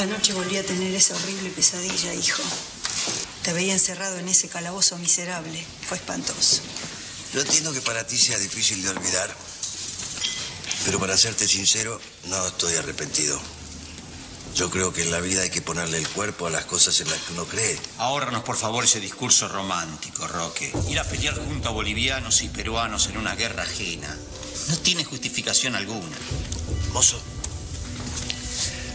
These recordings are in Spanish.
Anoche volví a tener esa horrible pesadilla, hijo. Te veía encerrado en ese calabozo miserable. Fue espantoso. Yo entiendo que para ti sea difícil de olvidar, pero para serte sincero, no estoy arrepentido. Yo creo que en la vida hay que ponerle el cuerpo a las cosas en las que uno cree. Ahórranos, por favor, ese discurso romántico, Roque. Ir a pelear junto a bolivianos y peruanos en una guerra ajena no tiene justificación alguna. Mozo,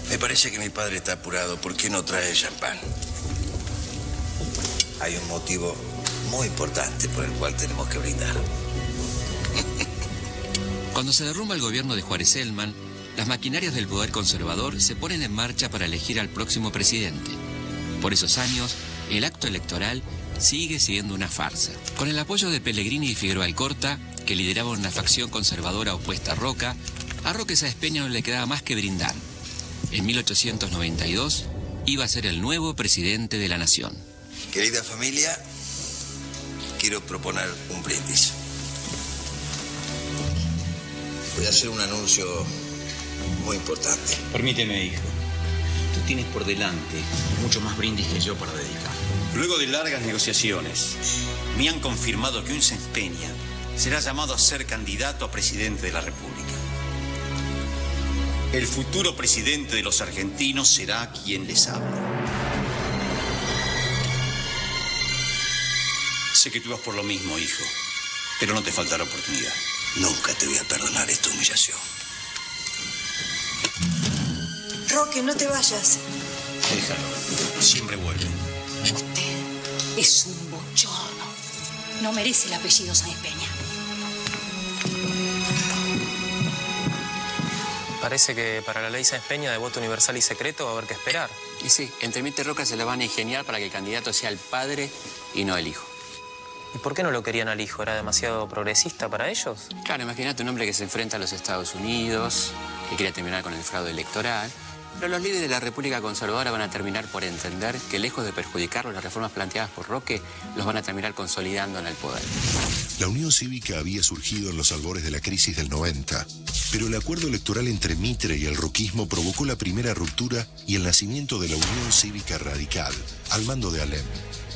me parece que mi padre está apurado. ¿Por qué no trae champán? Hay un motivo muy importante por el cual tenemos que brindar. Cuando se derrumba el gobierno de Juárez Celman, las maquinarias del poder conservador se ponen en marcha para elegir al próximo presidente. Por esos años, el acto electoral sigue siendo una farsa. Con el apoyo de Pellegrini y Figueroa Alcorta, que lideraban una facción conservadora opuesta a Roca, a Roque Sáenz Peña no le quedaba más que brindar. En 1892 iba a ser el nuevo presidente de la nación. Querida familia, quiero proponer un brindis. Voy a hacer un anuncio muy importante. Permíteme, hijo. Tú tienes por delante mucho más brindis que yo para dedicar. Luego de largas negociaciones, me han confirmado que un Sáenz Peña será llamado a ser candidato a presidente de la República. El futuro presidente de los argentinos será quien les hable. Sé que tú vas por lo mismo, hijo, pero no te faltará oportunidad. Nunca te voy a perdonar esta humillación. Roque, no te vayas. Déjalo, siempre vuelve. Usted es un bochorno. No merece el apellido Sáenz Peña. Parece que para la ley Sáenz Peña de voto universal y secreto va a haber que esperar. Y sí, entre Mitre y Roca se la van a ingeniar para que el candidato sea el padre y no el hijo. ¿Y por qué no lo querían al hijo? ¿Era demasiado progresista para ellos? Claro, imagínate un hombre que se enfrenta a los Estados Unidos, que quiere terminar con el fraude electoral. Pero los líderes de la República Conservadora van a terminar por entender que, lejos de perjudicarlos, las reformas planteadas por Roque los van a terminar consolidando en el poder. La Unión Cívica había surgido en los albores de la crisis del 90, pero el acuerdo electoral entre Mitre y el roquismo provocó la primera ruptura y el nacimiento de la Unión Cívica Radical, al mando de Alem.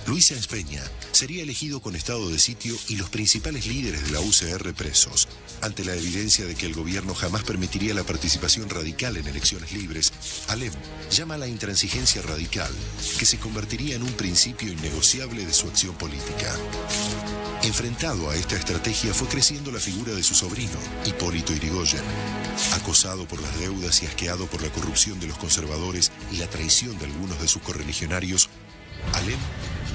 Luis Sáenz Peña sería elegido con estado de sitio y los principales líderes de la UCR presos. Ante la evidencia de que el gobierno jamás permitiría la participación radical en elecciones libres, Alem llama a la intransigencia radical, que se convertiría en un principio innegociable de su acción política. Enfrentado a esta estrategia fue creciendo la figura de su sobrino, Hipólito Yrigoyen. Acosado por las deudas y asqueado por la corrupción de los conservadores y la traición de algunos de sus correligionarios, Alem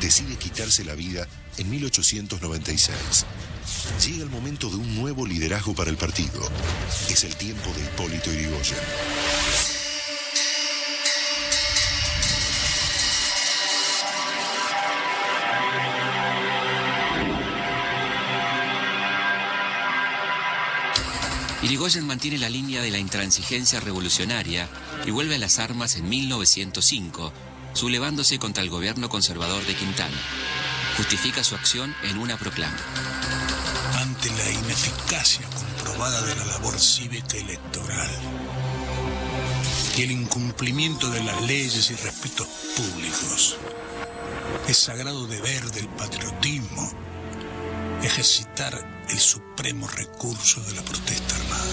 decide quitarse la vida en 1896. Llega el momento de un nuevo liderazgo para el partido. Es el tiempo de Hipólito Yrigoyen. Yrigoyen mantiene la línea de la intransigencia revolucionaria y vuelve a las armas en 1905, sublevándose contra el gobierno conservador de Quintana. Justifica su acción en una proclama. Ante la ineficacia comprobada de la labor cívica electoral y el incumplimiento de las leyes y respetos públicos, es sagrado deber del patriotismo ejercitar el supremo recurso de la protesta armada.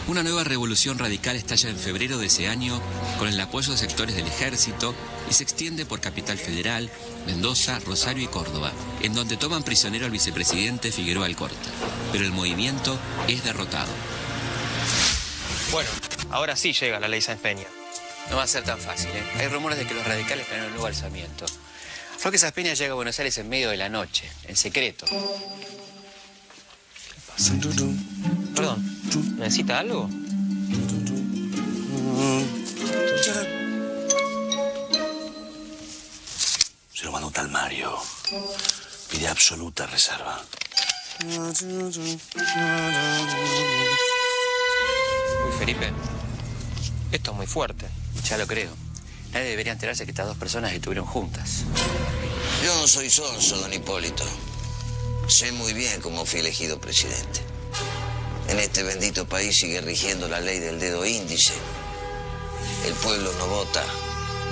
Una nueva revolución radical estalla en febrero de ese año con el apoyo de sectores del ejército y se extiende por Capital Federal, Mendoza, Rosario y Córdoba, en donde toman prisionero al vicepresidente Figueroa Alcorta. Pero el movimiento es derrotado. Bueno, ahora sí llega la ley Sáenz Peña. No va a ser tan fácil, ¿eh? Hay rumores de que los radicales planean un nuevo alzamiento. Roque Sáenz Peña llega a Buenos Aires en medio de la noche, en secreto. ¿Qué pasa? Perdón, ¿necesita algo? Se lo mandó un tal Mario. Pide absoluta reserva. Uy, Felipe, esto es muy fuerte. Ya lo creo. Nadie debería enterarse que estas dos personas estuvieron juntas. Yo no soy sonso, don Hipólito. Sé muy bien cómo fui elegido presidente. En este bendito país sigue rigiendo la ley del dedo índice. El pueblo no vota.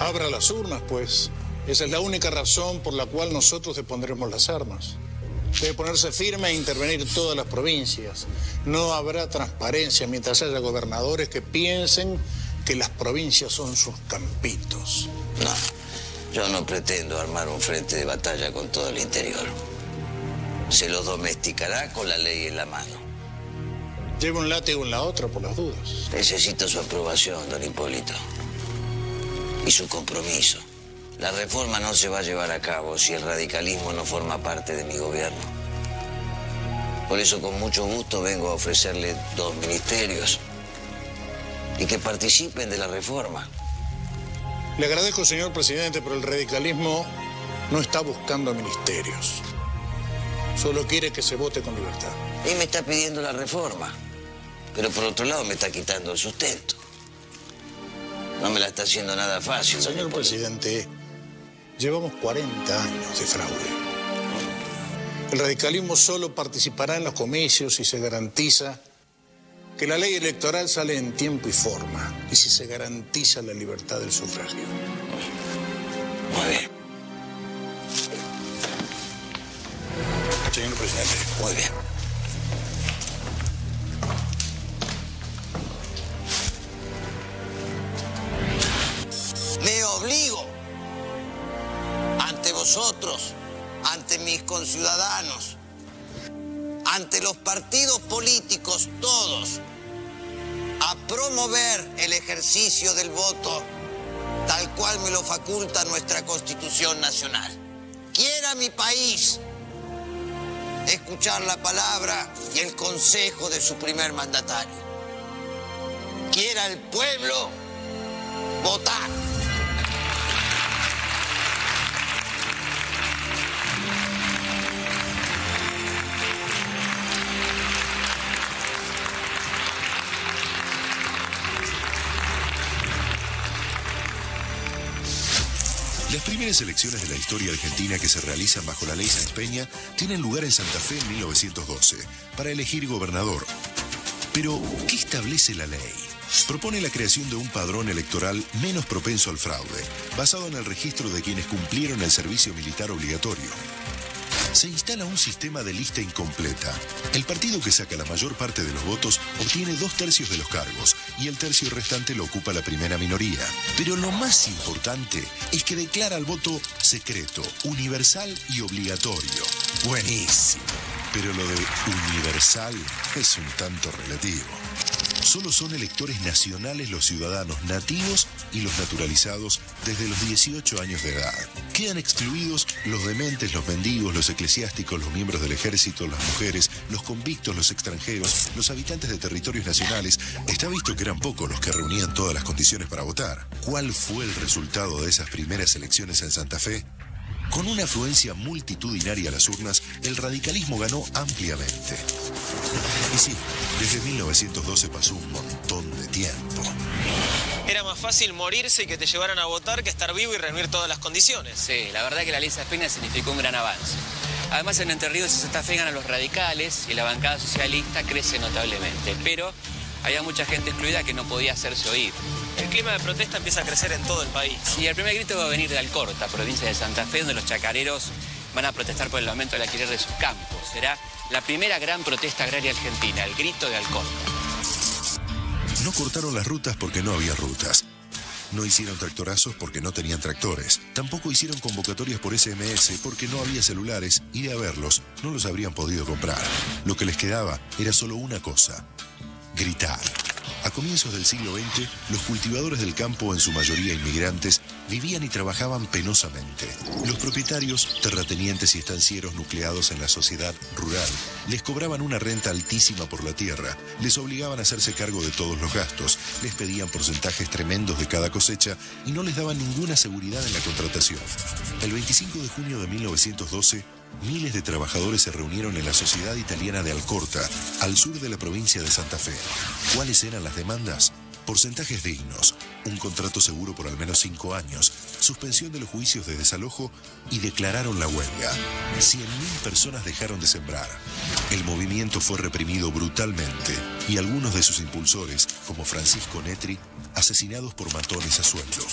Abra las urnas, pues. Esa es la única razón por la cual nosotros depondremos las armas. Debe ponerse firme e intervenir todas las provincias. No habrá transparencia mientras haya gobernadores que piensen que las provincias son sus campitos. No, yo no pretendo armar un frente de batalla con todo el interior. Se los domesticará con la ley en la mano. Lleve un látigo en la otra por las dudas. Necesito su aprobación, don Hipólito. Y su compromiso. La reforma no se va a llevar a cabo si el radicalismo no forma parte de mi gobierno. Por eso, con mucho gusto, vengo a ofrecerle 2 ministerios y que participen de la reforma. Le agradezco, señor presidente, pero el radicalismo no está buscando ministerios. Solo quiere que se vote con libertad. Y me está pidiendo la reforma, pero por otro lado me está quitando el sustento. No me la está haciendo nada fácil. Señor presidente, llevamos 40 años de fraude. El radicalismo solo participará en los comicios si se garantiza que la ley electoral sale en tiempo y forma y si se garantiza la libertad del sufragio. Muy bien. Señor presidente. Muy bien. Me obligo ante vosotros, ante mis conciudadanos, ante los partidos políticos todos, a promover el ejercicio del voto tal cual me lo faculta nuestra Constitución Nacional. Quiera mi país escuchar la palabra y el consejo de su primer mandatario. Quiera el pueblo votar. Las primeras elecciones de la historia argentina que se realizan bajo la ley Sáenz Peña tienen lugar en Santa Fe en 1912, para elegir gobernador. Pero, ¿qué establece la ley? Propone la creación de un padrón electoral menos propenso al fraude, basado en el registro de quienes cumplieron el servicio militar obligatorio. Se instala un sistema de lista incompleta. El partido que saca la mayor parte de los votos obtiene 2/3 de los cargos y el tercio restante lo ocupa la primera minoría. Pero lo más importante es que declara el voto secreto, universal y obligatorio. Buenísimo. Pero lo de universal es un tanto relativo. Solo son electores nacionales los ciudadanos nativos y los naturalizados desde los 18 años de edad. Quedan excluidos los dementes, los mendigos, los eclesiásticos, los miembros del ejército, las mujeres, los convictos, los extranjeros, los habitantes de territorios nacionales. Está visto que eran pocos los que reunían todas las condiciones para votar. ¿Cuál fue el resultado de esas primeras elecciones en Santa Fe? Con una afluencia multitudinaria a las urnas, el radicalismo ganó ampliamente. Y sí, desde 1912 pasó un montón de tiempo. Era más fácil morirse y que te llevaran a votar que estar vivo y reunir todas las condiciones. Sí, la verdad que la ley Sáenz Peña significó un gran avance. Además, en Entre Ríos y Santa Fe ganan los radicales y la bancada socialista crece notablemente. Pero había mucha gente excluida que no podía hacerse oír. El clima de protesta empieza a crecer en todo el país. Y el primer grito va a venir de Alcorta, provincia de Santa Fe, donde los chacareros van a protestar por el aumento del alquiler de sus campos. Será la primera gran protesta agraria argentina, el grito de Alcorta. No cortaron las rutas porque no había rutas. No hicieron tractorazos porque no tenían tractores. Tampoco hicieron convocatorias por SMS porque no había celulares y de haberlos no los habrían podido comprar. Lo que les quedaba era solo una cosa: gritar. A comienzos del siglo XX, los cultivadores del campo, en su mayoría inmigrantes, vivían y trabajaban penosamente. Los propietarios, terratenientes y estancieros nucleados en la sociedad rural, les cobraban una renta altísima por la tierra, les obligaban a hacerse cargo de todos los gastos, les pedían porcentajes tremendos de cada cosecha y no les daban ninguna seguridad en la contratación. El 25 de junio de 1912, miles de trabajadores se reunieron en la Sociedad Italiana de Alcorta, al sur de la provincia de Santa Fe. ¿Cuáles eran las demandas? porcentajes dignos, un contrato seguro por al menos 5 años, suspensión de los juicios de desalojo y declararon la huelga. 100.000 personas dejaron de sembrar. El movimiento fue reprimido brutalmente y algunos de sus impulsores, como Francisco Netri, asesinados por matones a sueldo.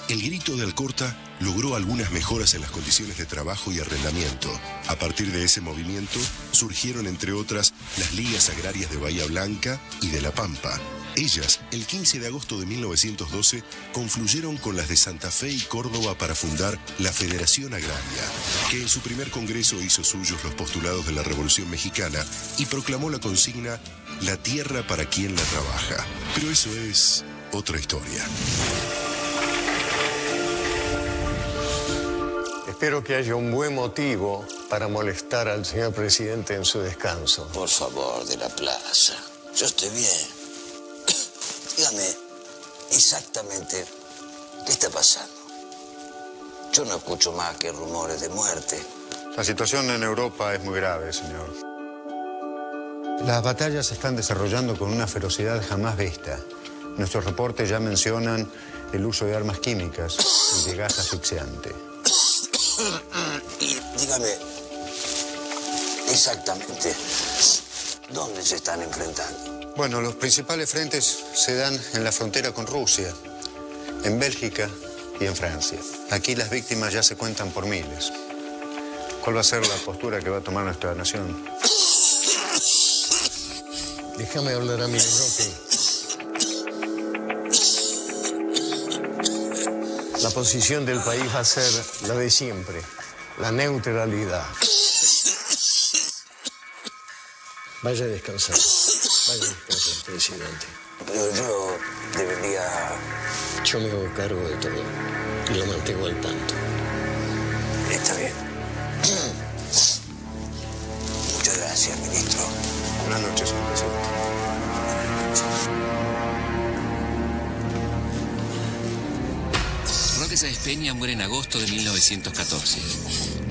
El grito de Alcorta logró algunas mejoras en las condiciones de trabajo y arrendamiento. A partir de ese movimiento surgieron, entre otras, las ligas agrarias de Bahía Blanca y de La Pampa. Ellas, el 15 de agosto de 1912, confluyeron con las de Santa Fe y Córdoba para fundar la Federación Agraria, que en su primer congreso hizo suyos los postulados de la Revolución Mexicana y proclamó la consigna «La tierra para quien la trabaja». Pero eso es otra historia. Espero que haya un buen motivo para molestar al señor presidente en su descanso. Por favor, de la plaza. Yo estoy bien. Dígame exactamente qué está pasando. Yo no escucho más que rumores de muerte. La situación en Europa es muy grave, señor. Las batallas se están desarrollando con una ferocidad jamás vista. Nuestros reportes ya mencionan el uso de armas químicas y de gas asfixiante. Y dígame exactamente dónde se están enfrentando. Bueno, los principales frentes se dan en la frontera con Rusia, en Bélgica y en Francia. Aquí las víctimas ya se cuentan por miles. ¿Cuál va a ser la postura que va a tomar nuestra nación? Déjame hablar a mi Roque. La posición del país va a ser la de siempre, la neutralidad. Vaya a descansar. Vaya a descansar, presidente. Pero yo debería... Yo me hago cargo de todo y lo mantengo al tanto. Está bien. Muchas gracias, ministro. Buenas noches, señor presidente. Roque Sáenz Peña muere en agosto de 1914.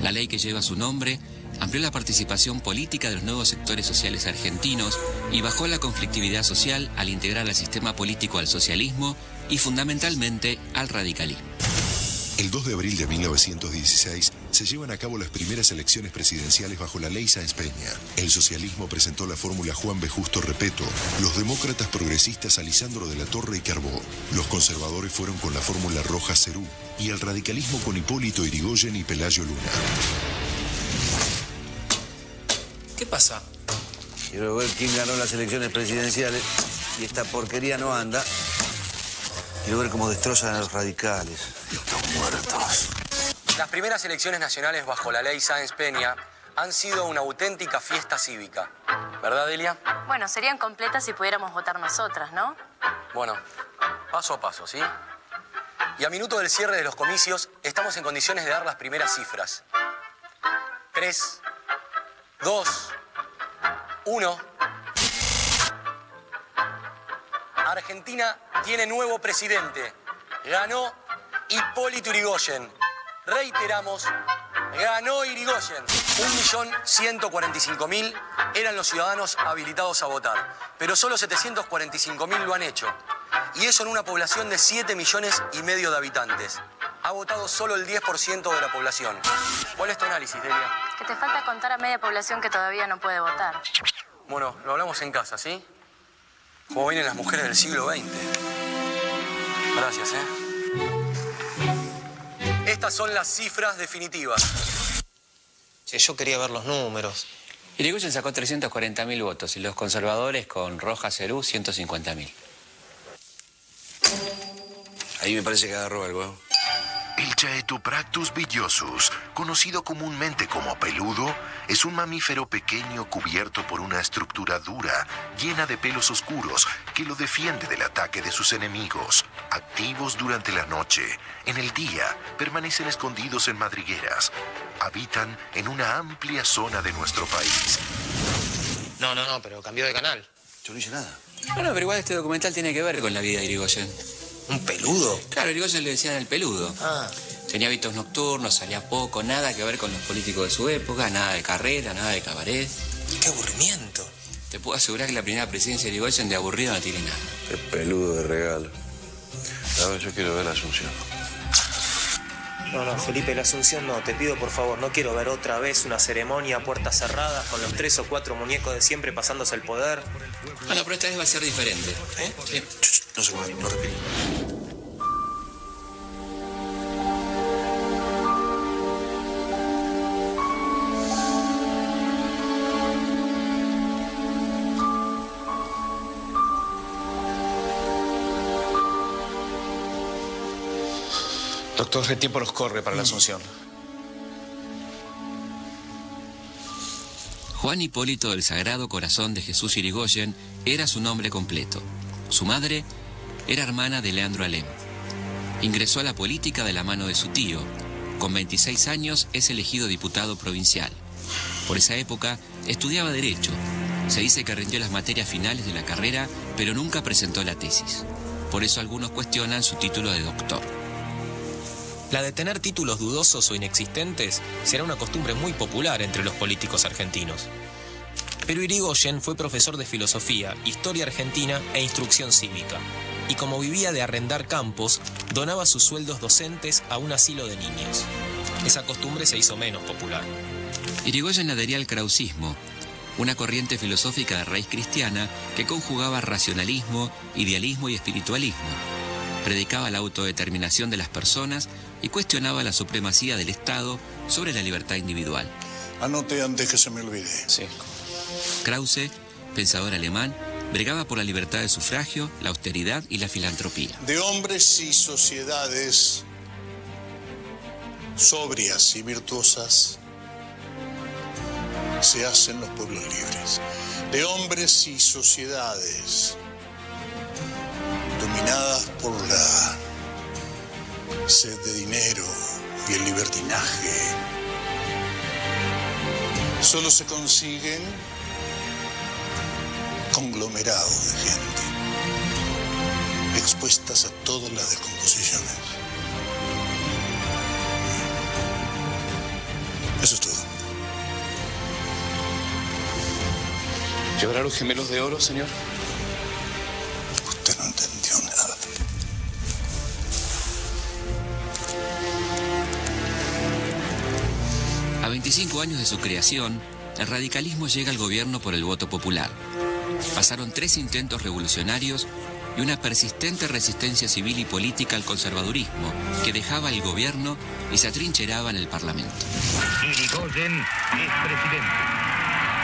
La ley que lleva su nombre amplió la participación política de los nuevos sectores sociales argentinos y bajó la conflictividad social al integrar al sistema político al socialismo y fundamentalmente al radicalismo. El 2 de abril de 1916 se llevan a cabo las primeras elecciones presidenciales bajo la ley Sáenz Peña. El socialismo presentó la fórmula Juan B. Justo Repetto, los demócratas progresistas Alisandro de la Torre y Carbó, los conservadores fueron con la fórmula Rojas Cerú y el radicalismo con Hipólito Yrigoyen y Pelayo Luna. ¿Qué pasa? Quiero ver quién ganó las elecciones presidenciales y esta porquería no anda. Quiero ver cómo destrozan a los radicales. Estos muertos. Las primeras elecciones nacionales bajo la ley Sáenz Peña han sido una auténtica fiesta cívica. ¿Verdad, Delia? Bueno, serían completas si pudiéramos votar nosotras, ¿no? Bueno, paso a paso, ¿sí? Y a minuto del cierre de los comicios, estamos en condiciones de dar las primeras cifras. 3, 2, 1... Argentina tiene nuevo presidente. Ganó Hipólito Yrigoyen. Reiteramos, ganó Yrigoyen. 1.145.000 eran los ciudadanos habilitados a votar, pero solo 745.000 lo han hecho. Y eso en una población de 7,5 millones de habitantes. Ha votado solo el 10% de la población. ¿Cuál es tu análisis, Delia? Que te falta contar a media población que todavía no puede votar. Bueno, lo hablamos en casa, ¿sí? Como vienen las mujeres del siglo XX. Gracias, Estas son las cifras definitivas. Si yo quería ver los números. Yrigoyen sacó 340.000 votos y los conservadores con Rojas Cerú 150.000. Ahí me parece que agarró algo, ¿eh? El Chaetopractus villosus, conocido comúnmente como peludo, es un mamífero pequeño cubierto por una estructura dura, llena de pelos oscuros, que lo defiende del ataque de sus enemigos. Activos durante la noche, en el día permanecen escondidos en madrigueras. Habitan en una amplia zona de nuestro país. No, pero cambió de canal. Yo no hice nada. Bueno, pero igual este documental tiene que ver con la vida de Yrigoyen. ¿Un peludo? Claro, Yrigoyen le decían el peludo. Ah. Tenía hábitos nocturnos, salía poco, nada que ver con los políticos de su época, nada de carrera, nada de cabaret. ¡Qué aburrimiento! ¿Te te puedo asegurar que la primera presidencia de Irigoyen de aburrido no tiene nada. Qué peludo de regalo. A ver, yo quiero ver la Asunción. No, Felipe, la Asunción no. Te pido, por favor, no quiero ver otra vez una ceremonia a puertas cerradas con los 3 o 4 muñecos de siempre pasándose el poder. Bueno, pero esta vez va a ser diferente. Sí. No se mueve, no respire. Doctor, el tiempo nos corre para la Asunción. Juan Hipólito del Sagrado Corazón de Jesús Irigoyen era su nombre completo. Su madre era hermana de Leandro Alem. Ingresó a la política de la mano de su tío. Con 26 años es elegido diputado provincial. Por esa época estudiaba Derecho. Se dice que rindió las materias finales de la carrera, pero nunca presentó la tesis. Por eso algunos cuestionan su título de doctor. La de tener títulos dudosos o inexistentes será una costumbre muy popular entre los políticos argentinos. Pero Irigoyen fue profesor de filosofía, historia argentina e instrucción cívica. Y como vivía de arrendar campos, donaba sus sueldos docentes a un asilo de niños. Esa costumbre se hizo menos popular. Irigoyen adhería al krausismo, una corriente filosófica de raíz cristiana que conjugaba racionalismo, idealismo y espiritualismo. Predicaba la autodeterminación de las personas y cuestionaba la supremacía del Estado sobre la libertad individual. Anote antes que se me olvide. Sí. Krause, pensador alemán, bregaba por la libertad de sufragio, la austeridad y la filantropía. De hombres y sociedades sobrias y virtuosas se hacen los pueblos libres. De hombres y sociedades dominadas por la sed de dinero y el libertinaje, solo se consiguen conglomerados de gente expuestas a todas las descomposiciones. Eso es todo. ¿Llevará los gemelos de oro, señor? Usted no entendió nada. A 25 años de su creación, el radicalismo llega al gobierno por el voto popular. Pasaron 3 intentos revolucionarios y una persistente resistencia civil y política al conservadurismo que dejaba el gobierno y se atrincheraba en el Parlamento. Irigoyen es presidente.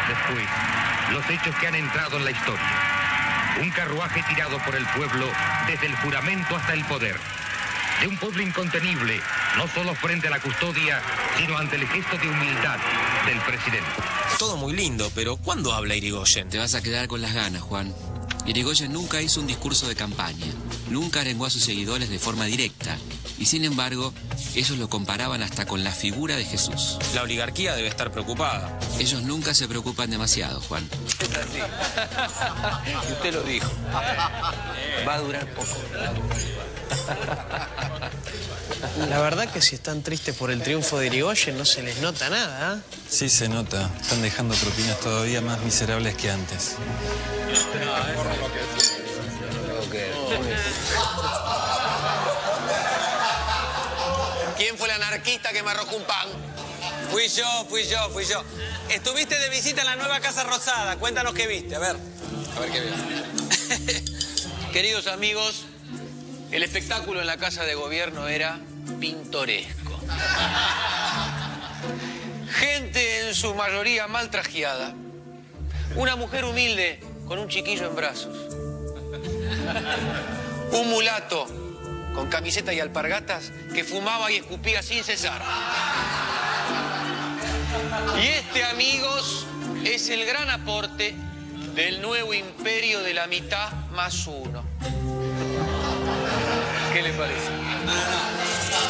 Después, los hechos que han entrado en la historia. Un carruaje tirado por el pueblo desde el juramento hasta el poder. De un pueblo incontenible, no solo frente a la custodia, sino ante el gesto de humildad del presidente. Todo muy lindo, pero ¿cuándo habla Irigoyen? Te vas a quedar con las ganas, Juan. Irigoyen nunca hizo un discurso de campaña, nunca arengó a sus seguidores de forma directa, y sin embargo, ellos lo comparaban hasta con la figura de Jesús. La oligarquía debe estar preocupada. Ellos nunca se preocupan demasiado, Juan. Y usted lo dijo. Va a durar poco. La verdad que si están tristes por el triunfo de Irigoyen no se les nota nada, ¿eh? Sí, se nota. Están dejando propinas todavía más miserables que antes. ¿Quién fue el anarquista que me arrojó un pan? Fui yo. Estuviste de visita en la nueva Casa Rosada. Cuéntanos qué viste, a ver qué viste. Queridos amigos, el espectáculo en la Casa de Gobierno era pintoresco. Gente en su mayoría mal trajeada. Una mujer humilde con un chiquillo en brazos. Un mulato con camiseta y alpargatas que fumaba y escupía sin cesar. Y este, amigos, es el gran aporte del nuevo imperio de la mitad más uno. ¿Qué le parece?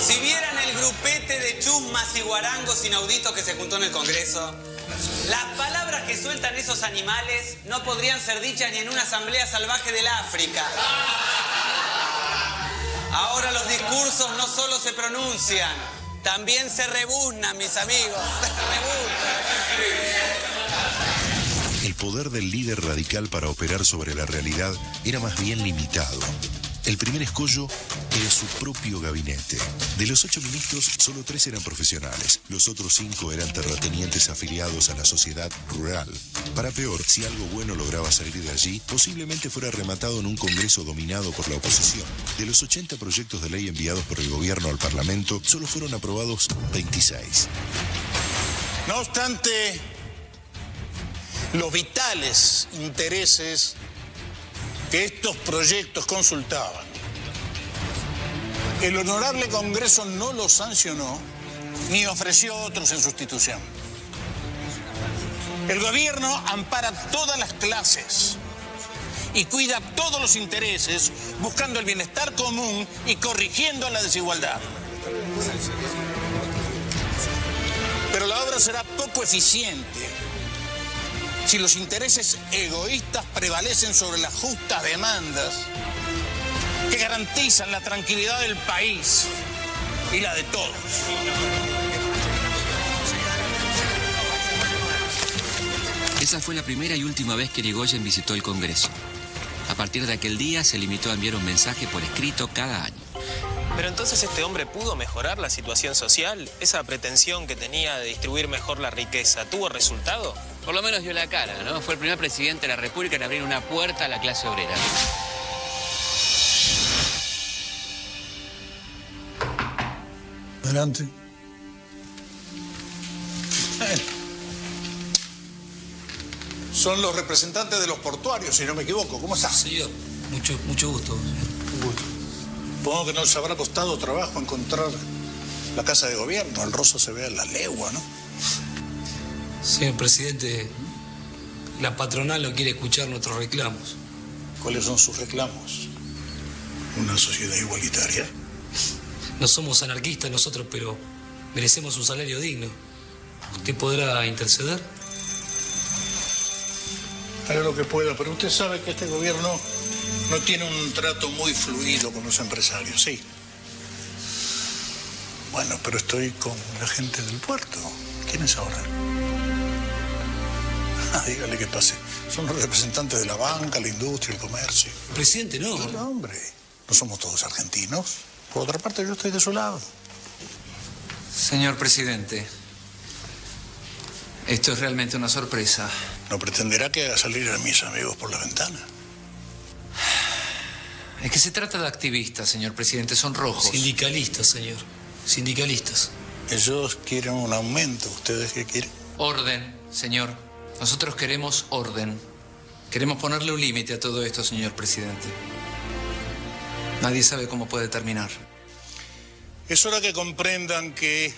Si vieran el grupete de chusmas y guarangos inauditos que se juntó en el Congreso, las palabras que sueltan esos animales no podrían ser dichas ni en una asamblea salvaje del África. Ahora los discursos no solo se pronuncian, también se rebuznan, mis amigos. El el poder del líder radical para operar sobre la realidad era más bien limitado. El primer escollo era su propio gabinete. De los 8 ministros, solo 3 eran profesionales. Los otros 5 eran terratenientes afiliados a la sociedad rural. Para peor, si algo bueno lograba salir de allí, posiblemente fuera rematado en un Congreso dominado por la oposición. De los 80 proyectos de ley enviados por el gobierno al Parlamento, solo fueron aprobados 26. No obstante, los vitales intereses que estos proyectos consultaban, el honorable Congreso no los sancionó ni ofreció otros en sustitución. El gobierno ampara todas las clases y cuida todos los intereses, buscando el bienestar común y corrigiendo la desigualdad. Pero la obra será poco eficiente si los intereses egoístas prevalecen sobre las justas demandas que garantizan la tranquilidad del país y la de todos. Esa fue la primera y última vez que Irigoyen visitó el Congreso. A partir de aquel día se limitó a enviar un mensaje por escrito cada año. Pero entonces este hombre pudo mejorar la situación social. Esa pretensión que tenía de distribuir mejor la riqueza, ¿tuvo resultado? Por lo menos dio la cara, ¿no? Fue el primer presidente de la República en abrir una puerta a la clase obrera. Adelante. Son los representantes de los portuarios, si no me equivoco. ¿Cómo estás? Señor, mucho gusto. Un gusto. Supongo que no les habrá costado trabajo encontrar la casa de gobierno. El Rosso se ve a la legua, ¿no? Señor presidente, la patronal no quiere escuchar nuestros reclamos. ¿Cuáles son sus reclamos? ¿Una sociedad igualitaria? No somos anarquistas nosotros, pero merecemos un salario digno. ¿Usted podrá interceder? Haga lo que pueda, pero usted sabe que este gobierno no tiene un trato muy fluido con los empresarios, sí. Bueno, pero estoy con la gente del puerto. ¿Quién es ahora? Dígale que pase. Son los representantes de la banca, la industria, el comercio. Presidente, no. No, hombre. No somos todos argentinos. Por otra parte, yo estoy de su lado. Señor presidente, esto es realmente una sorpresa. ¿No pretenderá que haga salir a mis amigos por la ventana? Es que se trata de activistas, señor presidente, son rojos. Sindicalistas, señor. Sindicalistas. Ellos quieren un aumento. ¿Ustedes qué quieren? Orden, señor. Nosotros queremos orden. Queremos ponerle un límite a todo esto, señor presidente. Nadie sabe cómo puede terminar. Es hora que comprendan que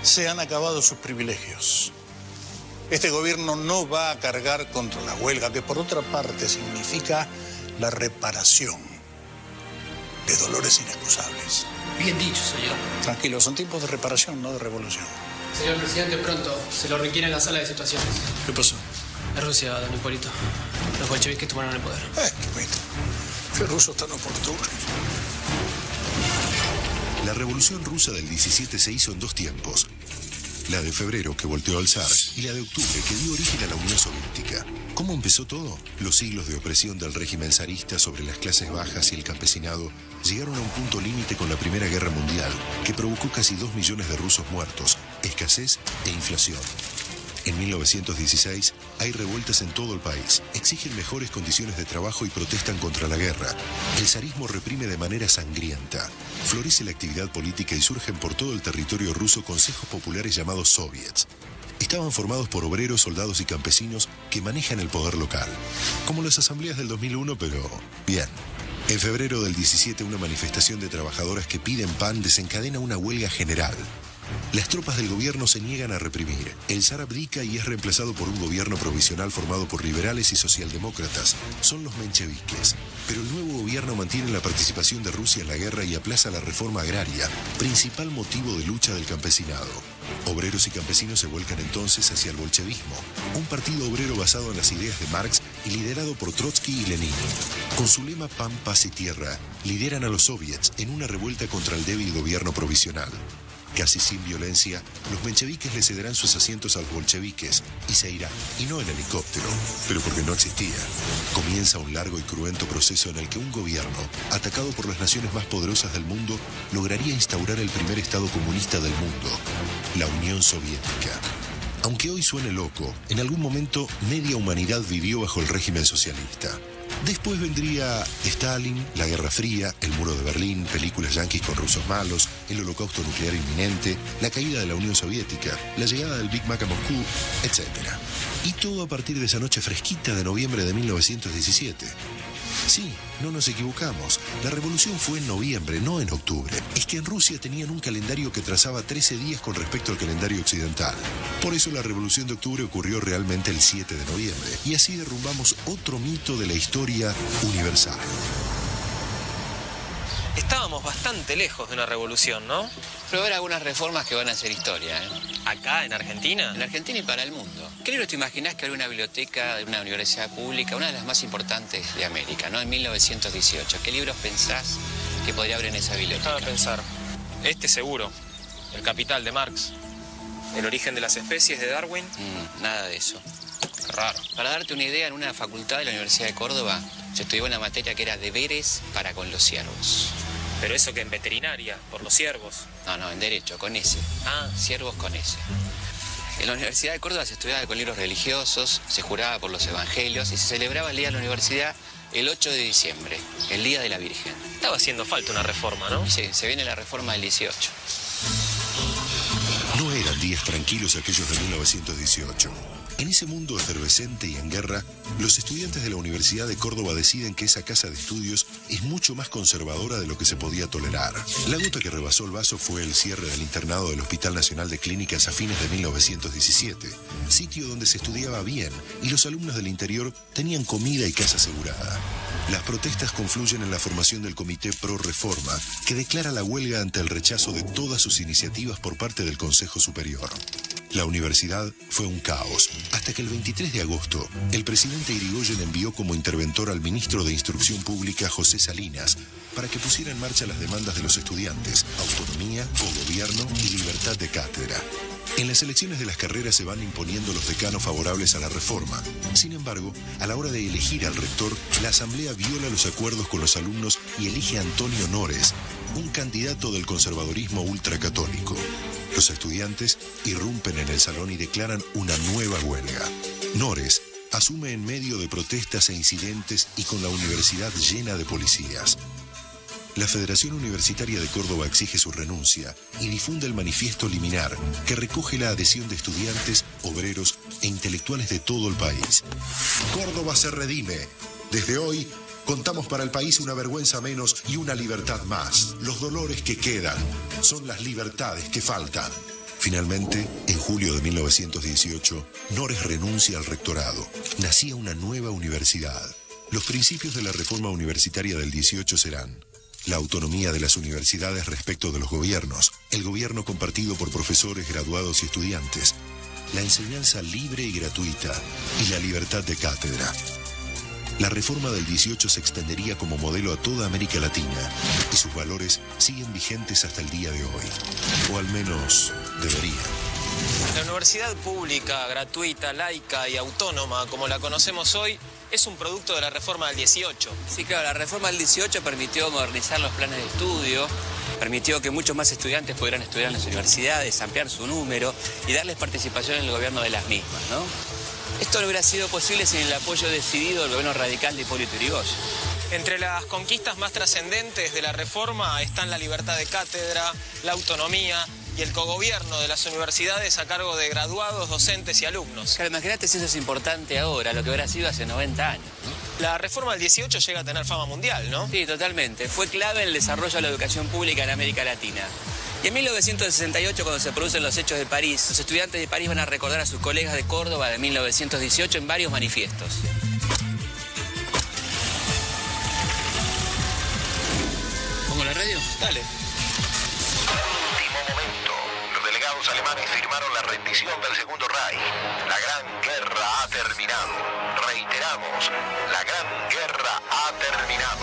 se han acabado sus privilegios. Este gobierno no va a cargar contra la huelga, que por otra parte significa la reparación de dolores inexcusables. Bien dicho, señor. Tranquilo, son tiempos de reparación, no de revolución. Señor presidente, pronto se lo requiere en la sala de situaciones. ¿Qué pasó? Es Rusia, don Hipólito. Los bolcheviques tomaron el poder. Qué rusos tan oportunos. La revolución rusa del 17 se hizo en 2 tiempos. La de febrero, que volteó al zar, y la de octubre, que dio origen a la Unión Soviética. ¿Cómo empezó todo? Los siglos de opresión del régimen zarista sobre las clases bajas y el campesinado llegaron a un punto límite con la Primera Guerra Mundial, que provocó casi 2 millones de rusos muertos, escasez e inflación. En 1916 hay revueltas en todo el país, exigen mejores condiciones de trabajo y protestan contra la guerra. El zarismo reprime de manera sangrienta. Florece la actividad política y surgen por todo el territorio ruso consejos populares llamados soviets. Estaban formados por obreros, soldados y campesinos que manejan el poder local. Como las asambleas del 2001, pero bien. En febrero del 17, una manifestación de trabajadoras que piden pan desencadena una huelga general. Las tropas del gobierno se niegan a reprimir. El zar abdica y es reemplazado por un gobierno provisional formado por liberales y socialdemócratas. Son los mencheviques. Pero el nuevo gobierno mantiene la participación de Rusia en la guerra y aplaza la reforma agraria, principal motivo de lucha del campesinado. Obreros y campesinos se vuelcan entonces hacia el bolchevismo, un partido obrero basado en las ideas de Marx y liderado por Trotsky y Lenin. Con su lema Pan, Paz y Tierra, lideran a los soviets en una revuelta contra el débil gobierno provisional. Casi sin violencia, los mencheviques le cederán sus asientos a los bolcheviques y se irán, y no en helicóptero, pero porque no existía. Comienza un largo y cruento proceso en el que un gobierno, atacado por las naciones más poderosas del mundo, lograría instaurar el primer estado comunista del mundo, la Unión Soviética. Aunque hoy suene loco, en algún momento media humanidad vivió bajo el régimen socialista. Después vendría Stalin, la Guerra Fría, el Muro de Berlín, películas yanquis con rusos malos, el holocausto nuclear inminente, la caída de la Unión Soviética, la llegada del Big Mac a Moscú, etc. Y todo a partir de esa noche fresquita de noviembre de 1917. Sí, no nos equivocamos. La revolución fue en noviembre, no en octubre. Es que en Rusia tenían un calendario que trazaba 13 días con respecto al calendario occidental. Por eso la revolución de octubre ocurrió realmente el 7 de noviembre. Y así derrumbamos otro mito de la historia universal. Estábamos bastante lejos de una revolución, ¿no? Pero habrá algunas reformas que van a hacer historia, ¿eh? ¿Acá, en Argentina? En Argentina y para el mundo. ¿Qué libro te imaginás que habría una biblioteca de una universidad pública, una de las más importantes de América, ¿no? En 1918. ¿Qué libros pensás que podría haber en esa biblioteca? Déjame pensar. Este seguro. El Capital de Marx. El origen de las especies de Darwin. Nada de eso. Qué raro. Para darte una idea, en una facultad de la Universidad de Córdoba se estudió una materia que era deberes para con los ciervos. Pero eso que en veterinaria, por los ciervos. No, en derecho, con ese. Ciervos con ese. En la Universidad de Córdoba se estudiaba con libros religiosos, se juraba por los evangelios y se celebraba el día de la universidad el 8 de diciembre, el Día de la Virgen. Estaba haciendo falta una reforma, ¿no? Sí, se viene la reforma del 18. No eran días tranquilos aquellos de 1918. En ese mundo efervescente y en guerra, los estudiantes de la Universidad de Córdoba deciden que esa casa de estudios es mucho más conservadora de lo que se podía tolerar. La gota que rebasó el vaso fue el cierre del internado del Hospital Nacional de Clínicas a fines de 1917, sitio donde se estudiaba bien y los alumnos del interior tenían comida y casa asegurada. Las protestas confluyen en la formación del Comité Pro Reforma, que declara la huelga ante el rechazo de todas sus iniciativas por parte del Consejo Superior. La universidad fue un caos, hasta que el 23 de agosto, el presidente Irigoyen envió como interventor al ministro de Instrucción Pública, José Salinas, para que pusiera en marcha las demandas de los estudiantes, autonomía, cogobierno y libertad de cátedra. En las elecciones de las carreras se van imponiendo los decanos favorables a la reforma. Sin embargo, a la hora de elegir al rector, la asamblea viola los acuerdos con los alumnos y elige a Antonio Nores, un candidato del conservadurismo ultracatólico. Los estudiantes irrumpen en el salón y declaran una nueva huelga. Nores asume en medio de protestas e incidentes y con la universidad llena de policías. La Federación Universitaria de Córdoba exige su renuncia y difunde el manifiesto liminar que recoge la adhesión de estudiantes, obreros e intelectuales de todo el país. Córdoba se redime. Desde hoy contamos para el país una vergüenza menos y una libertad más. Los dolores que quedan son las libertades que faltan. Finalmente, en julio de 1918, Nores renuncia al rectorado. Nacía una nueva universidad. Los principios de la reforma universitaria del 18 serán: la autonomía de las universidades respecto de los gobiernos, el gobierno compartido por profesores, graduados y estudiantes, la enseñanza libre y gratuita y la libertad de cátedra. La reforma del 18 se extendería como modelo a toda América Latina y sus valores siguen vigentes hasta el día de hoy, o al menos deberían. La universidad pública, gratuita, laica y autónoma, como la conocemos hoy, es un producto de la reforma del 18. Sí, claro, la reforma del 18 permitió modernizar los planes de estudio, permitió que muchos más estudiantes pudieran estudiar en las universidades, ampliar su número y darles participación en el gobierno de las mismas, ¿no? Esto no hubiera sido posible sin el apoyo decidido del gobierno radical de Hipólito Yrigoyen. Entre las conquistas más trascendentes de la reforma están la libertad de cátedra, la autonomía y el cogobierno de las universidades a cargo de graduados, docentes y alumnos. Claro, imagínate si eso es importante ahora, lo que hubiera sido hace 90 años, ¿no? La reforma del 18 llega a tener fama mundial, ¿no? Sí, totalmente. Fue clave en el desarrollo de la educación pública en América Latina. Y en 1968, cuando se producen los hechos de París, los estudiantes de París van a recordar a sus colegas de Córdoba de 1918 en varios manifiestos. ¿Pongo la radio? Dale. Último momento. Los delegados alemanes firmaron la rendición del Segundo Reich. La Gran Guerra ha terminado. Reiteramos, la Gran Guerra ha terminado.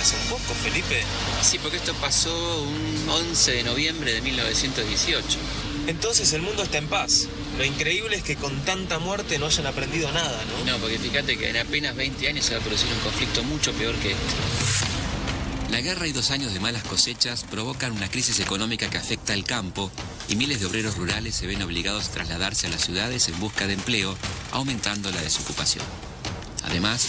hace poco, Felipe. Sí, porque esto pasó un 11 de noviembre de 1918. Entonces el mundo está en paz. Lo increíble es que con tanta muerte no hayan aprendido nada, ¿no? No, porque fíjate que en apenas 20 años se va a producir un conflicto mucho peor que este. La guerra y 2 años de malas cosechas provocan una crisis económica que afecta al campo y miles de obreros rurales se ven obligados a trasladarse a las ciudades en busca de empleo, aumentando la desocupación. Además,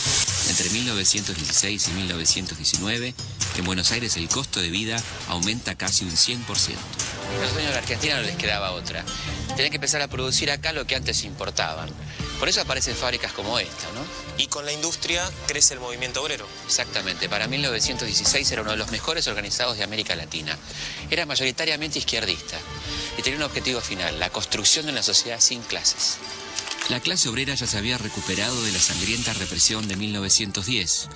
entre 1916 y 1919, en Buenos Aires el costo de vida aumenta casi un 100%. A los dueños de la Argentina no les quedaba otra. Tenían que empezar a producir acá lo que antes importaban. Por eso aparecen fábricas como esta, ¿no? Y con la industria crece el movimiento obrero. Exactamente. Para 1916 era uno de los mejores organizados de América Latina. Era mayoritariamente izquierdista y tenía un objetivo final, la construcción de una sociedad sin clases. La clase obrera ya se había recuperado de la sangrienta represión de 1910,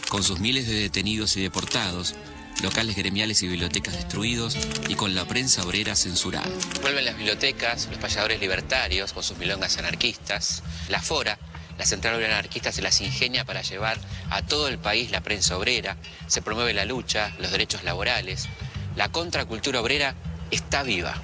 con sus miles de detenidos y deportados, locales gremiales y bibliotecas destruidos y con la prensa obrera censurada. Vuelven las bibliotecas, los payadores libertarios con sus milongas anarquistas. La Fora, la Central Obrera Anarquista, se las ingenia para llevar a todo el país la prensa obrera. Se promueve la lucha, los derechos laborales. La contracultura obrera está viva.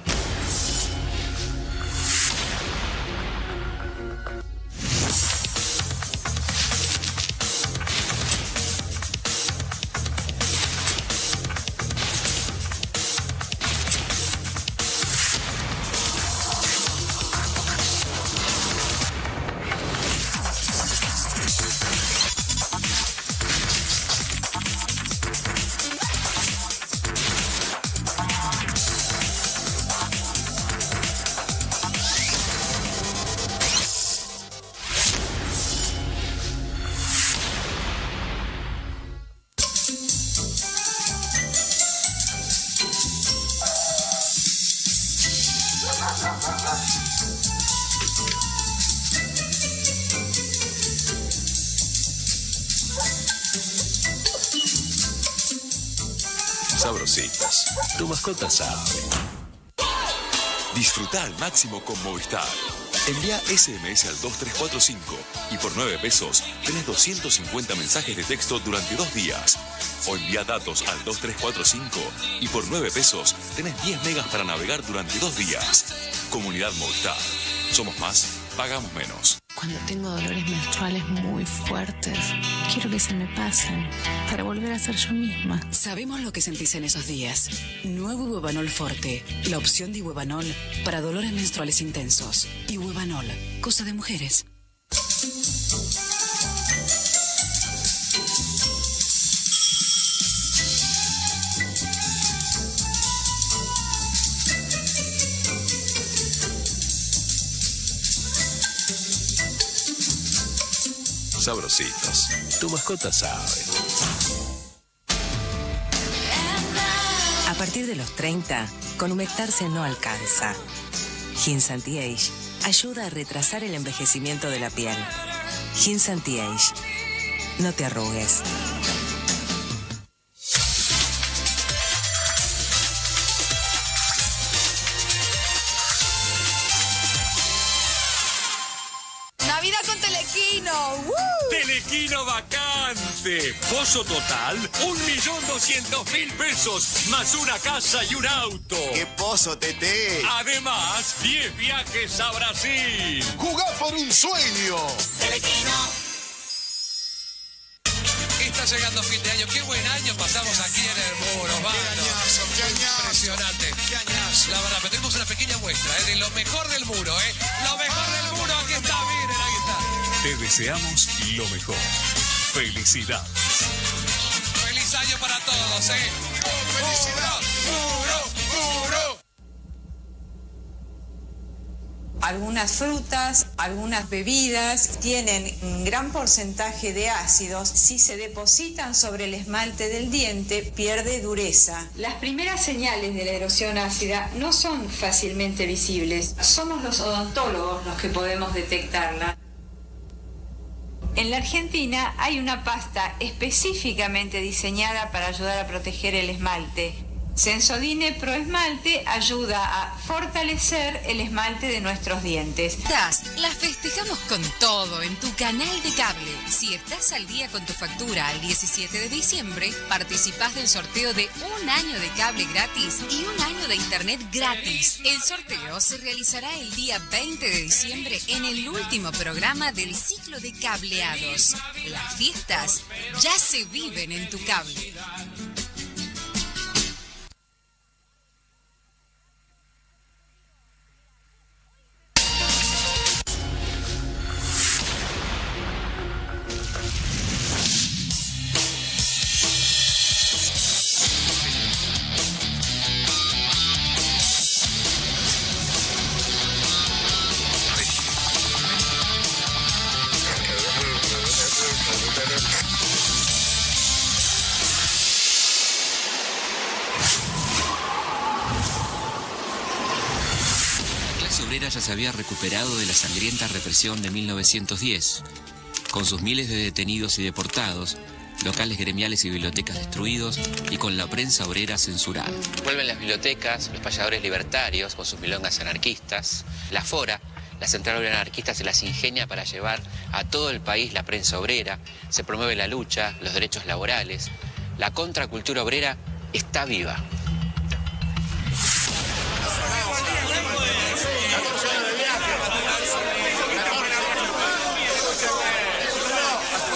Sabrositas, tu mascota sabe. Disfruta al máximo con Movistar. Envía SMS al 2345 y por 9 pesos tenés 250 mensajes de texto durante 2 días. O envía datos al 2345 y por 9 pesos tenés 10 megas para navegar durante 2 días. Comunidad Movistar. Somos más, pagamos menos. Cuando tengo dolores menstruales muy fuertes, quiero que se me pasen para volver a ser yo misma. Sabemos lo que sentís en esos días. Nuevo Ibuevanol Forte, la opción de Ibuevanol para dolores menstruales intensos. Ibuevanol, cosa de mujeres. Sabrositos, tu mascota sabe. A partir de los 30, con humectarse no alcanza. Hinz Anti-Age ayuda a retrasar el envejecimiento de la piel. Hinz Anti-Age. No te arrugues. ¡Navidad con Telequino! ¡Woo! ¡Telequino vacante! Pozo total, 1.200.000 pesos, más una casa y un auto. ¡Qué pozo, Tete! Además, 10 viajes a Brasil. ¡Jugá por un sueño! ¡Telequino! Está llegando fin de año. Qué buen año pasamos aquí en el Muro. ¡Qué añazo! Impresionante. ¡Qué añazo! La verdad, pero tenemos una pequeña muestra de lo mejor del Muro, ¿eh? Lo mejor del Muro, aquí está, miren, ahí está. Te deseamos lo mejor. Felicidades. Feliz año para todos, ¿eh? ¡Felicidad! ¡Muro! ¡Muro! Algunas frutas, algunas bebidas tienen un gran porcentaje de ácidos. Si se depositan sobre el esmalte del diente, pierde dureza. Las primeras señales de la erosión ácida no son fácilmente visibles. Somos los odontólogos los que podemos detectarla. En la Argentina hay una pasta específicamente diseñada para ayudar a proteger el esmalte. Sensodyne Pro Esmalte ayuda a fortalecer el esmalte de nuestros dientes. La festejamos con todo en tu canal de cable. Si estás al día con tu factura al 17 de diciembre, participás del sorteo de 1 año de cable gratis y 1 año de internet gratis. El sorteo se realizará el día 20 de diciembre en el último programa del ciclo de cableados. Las fiestas ya se viven en tu cable. Ya se había recuperado de la sangrienta represión de 1910, con sus miles de detenidos y deportados, locales gremiales y bibliotecas destruidos y con la prensa obrera censurada. Vuelven las bibliotecas, los payadores libertarios con sus milongas anarquistas, la FORA, la Central Obrera Anarquista, se las ingenia para llevar a todo el país la prensa obrera, se promueve la lucha, los derechos laborales, la contracultura obrera está viva.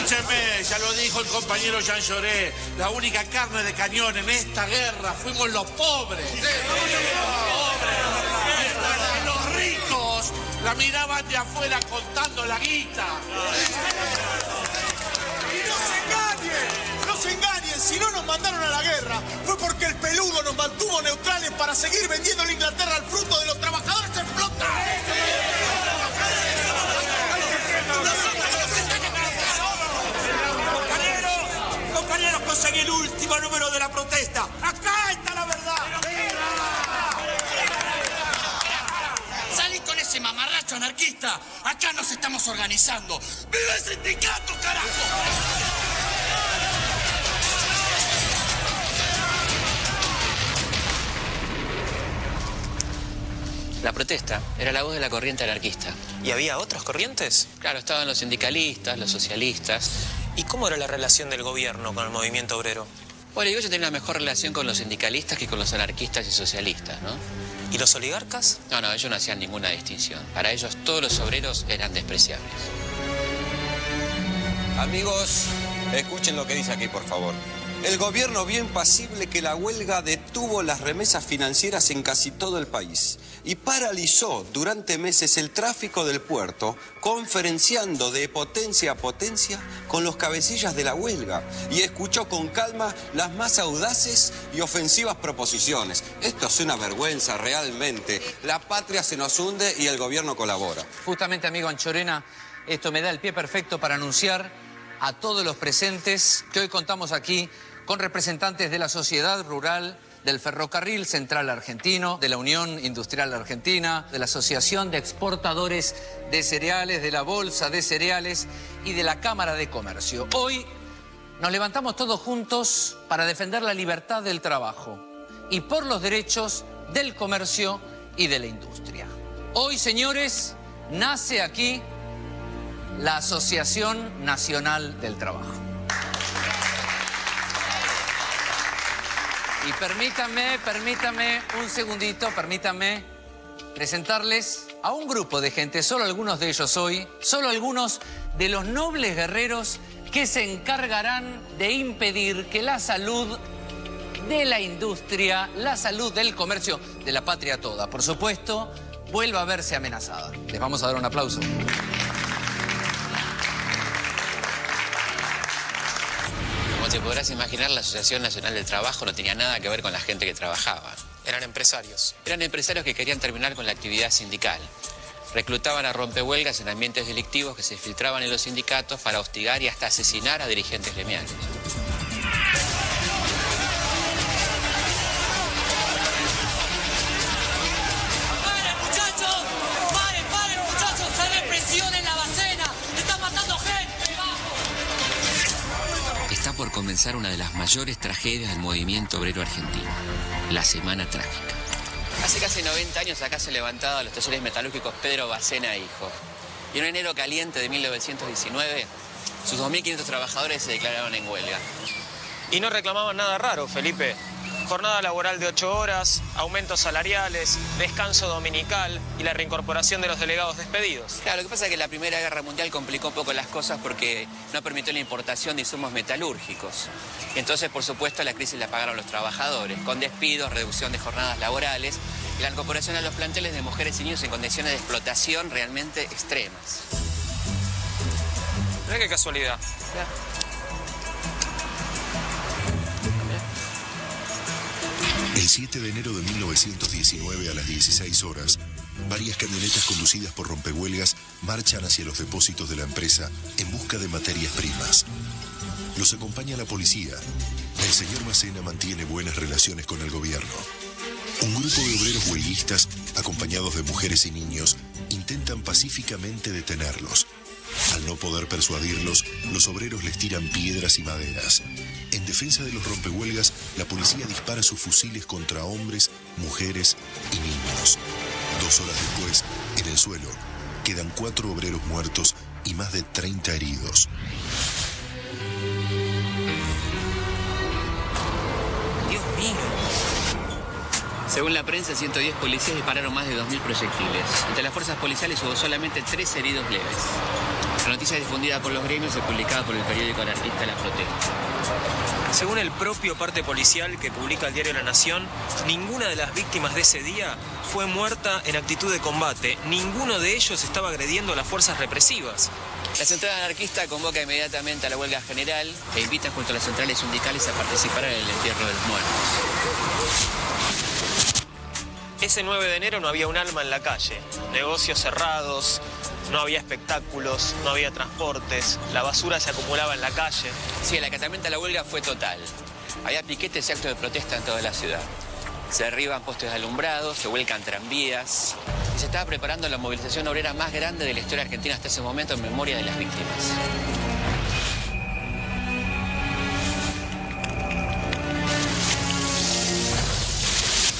Escúcheme, ya lo dijo el compañero Jean Jaurès, la única carne de cañón en esta guerra fuimos los pobres. Los ricos la miraban de afuera contando la guita. Y no se engañen, si no nos mandaron a la guerra fue porque el peludo nos mantuvo neutrales para seguir vendiendo a Inglaterra el fruto de los trabajadores explotados. Compañeros, conseguí el último número de la protesta. Acá está la verdad. Salí con ese mamarracho anarquista. Acá nos estamos organizando. ¡Viva el sindicato, carajo! La protesta era la voz de la corriente anarquista. ¿Y había otras corrientes? Claro, estaban los sindicalistas, los socialistas. ¿Y cómo era la relación del gobierno con el movimiento obrero? Bueno, yo tenía una mejor relación con los sindicalistas que con los anarquistas y socialistas, ¿no? ¿Y los oligarcas? No, ellos no hacían ninguna distinción. Para ellos todos los obreros eran despreciables. Amigos, escuchen lo que dice aquí, por favor. El gobierno bien pasible que la huelga detuvo las remesas financieras en casi todo el país y paralizó durante meses el tráfico del puerto, conferenciando de potencia a potencia con los cabecillas de la huelga y escuchó con calma las más audaces y ofensivas proposiciones. Esto es una vergüenza realmente. La patria se nos hunde y el gobierno colabora. Justamente, amigo Anchorena, esto me da el pie perfecto para anunciar a todos los presentes que hoy contamos aquí con representantes de la sociedad rural, del Ferrocarril Central Argentino, de la Unión Industrial Argentina, de la Asociación de Exportadores de Cereales, de la Bolsa de Cereales y de la Cámara de Comercio. Hoy nos levantamos todos juntos para defender la libertad del trabajo y por los derechos del comercio y de la industria. Hoy, señores, nace aquí la Asociación Nacional del Trabajo. Y permítanme un segundito, permítanme presentarles a un grupo de gente, solo algunos de ellos hoy, solo algunos de los nobles guerreros que se encargarán de impedir que la salud de la industria, la salud del comercio, de la patria toda, por supuesto, vuelva a verse amenazada. Les vamos a dar un aplauso. Como te podrás imaginar, la Asociación Nacional del Trabajo no tenía nada que ver con la gente que trabajaba. Eran empresarios. Eran empresarios que querían terminar con la actividad sindical. Reclutaban a rompehuelgas en ambientes delictivos que se filtraban en los sindicatos para hostigar y hasta asesinar a dirigentes gremiales. ¡Paren, muchachos! ¡Paren, muchachos! ¡Se represión en la bacena! ¡Están matando gente! Está por comenzar una de las mayores tragedias del movimiento obrero argentino, la Semana Trágica. Hace casi 90 años acá se levantaba los talleres metalúrgicos Pedro Bacena e Hijo. Y en un enero caliente de 1919 sus 2.500 trabajadores se declararon en huelga. Y no reclamaban nada raro, Felipe. Jornada laboral de 8 horas, aumentos salariales, descanso dominical y la reincorporación de los delegados despedidos. Claro, lo que pasa es que la Primera Guerra Mundial complicó un poco las cosas porque no permitió la importación de insumos metalúrgicos. Entonces, por supuesto, la crisis la pagaron los trabajadores, con despidos, reducción de jornadas laborales y la incorporación a los planteles de mujeres y niños en condiciones de explotación realmente extremas. Mirá qué casualidad. El 7 de enero de 1919 a las 16 horas, varias camionetas conducidas por rompehuelgas marchan hacia los depósitos de la empresa en busca de materias primas. Los acompaña la policía. El señor Macena mantiene buenas relaciones con el gobierno. Un grupo de obreros huelguistas, acompañados de mujeres y niños, intentan pacíficamente detenerlos. Al no poder persuadirlos, los obreros les tiran piedras y maderas. En defensa de los rompehuelgas, la policía dispara sus fusiles contra hombres, mujeres y niños. 2 horas después, en el suelo, quedan 4 obreros muertos y más de 30 heridos. Dios mío. Según la prensa, 110 policías dispararon más de 2.000 proyectiles. Entre las fuerzas policiales hubo solamente 3 heridos leves. La noticia difundida por los gremios y publicada por el periódico anarquista La Protesta. Según el propio parte policial que publica el diario La Nación, ninguna de las víctimas de ese día fue muerta en actitud de combate. Ninguno de ellos estaba agrediendo a las fuerzas represivas. La central anarquista convoca inmediatamente a la huelga general e invita junto a las centrales sindicales a participar en el entierro de los muertos. Ese 9 de enero no había un alma en la calle. Negocios cerrados, no había espectáculos, no había transportes, la basura se acumulaba en la calle. Sí, el acatamiento a la huelga fue total. Había piquetes y actos de protesta en toda la ciudad. Se derriban postes de alumbrado, se vuelcan tranvías y se estaba preparando la movilización obrera más grande de la historia argentina hasta ese momento en memoria de las víctimas.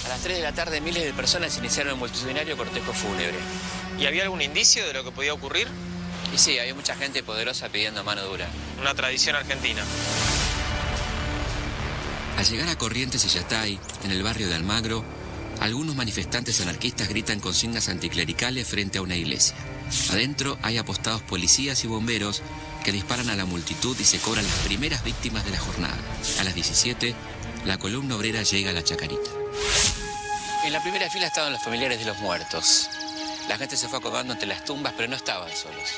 A las 3 de la tarde miles de personas iniciaron un multitudinario cortejo fúnebre. ¿Y había algún indicio de lo que podía ocurrir? Y sí, había mucha gente poderosa pidiendo mano dura. Una tradición argentina. Al llegar a Corrientes y Yatay, en el barrio de Almagro, algunos manifestantes anarquistas gritan consignas anticlericales frente a una iglesia. Adentro hay apostados policías y bomberos que disparan a la multitud y se cobran las primeras víctimas de la jornada. A las 17, la columna obrera llega a la Chacarita. En la primera fila estaban los familiares de los muertos. La gente se fue acomodando entre las tumbas, pero no estaban solos.